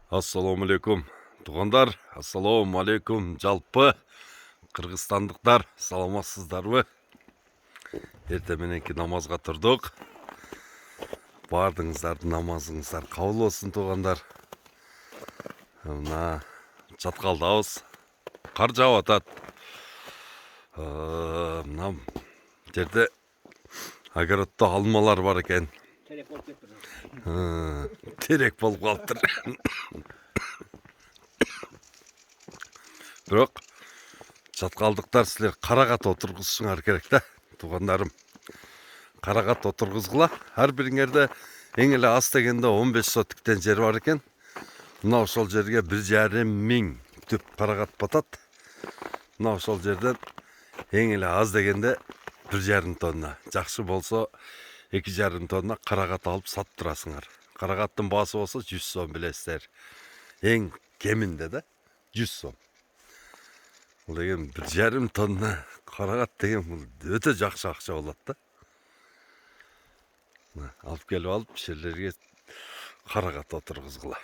Ассаламу алейкум туғандар, ассаламу алейкум жалпы қырғызстандықтар, саламатсыздарбы? Ерте мененки намазға тұрдық. Бардыңыздардың намазыңыздар қабыл болсын туғандар. Мына жатқалдабыз. Қар жауып атат. Мына жерде огородто алмалар бар екен. Терек болып қалыптыр. Бирок жатқалдықтар сілер қарағат отырғызсыңар керек да, туғандарым. Қарағат отырғызғыла. Әр біріңерде ең эле аз дегенде 15 сотиктен жер бар екен. Мына ошол жерге 1,5 мың түп қарағат батат. Мына ошол жерден ең эле аз дегенде 1,5 тонна. Жакшы болсо 2,5 тонна қарағат алып сатып турасыңар. Қарағаттын баасы болсо 100 сом билесиздер. Ең кеминде да 100 сом. Бұл деген 1,5 тонна қарағат деген бұл өте жақсы ақша болады да. Алып келіп алып жерлерге қарағат отырғызғыла.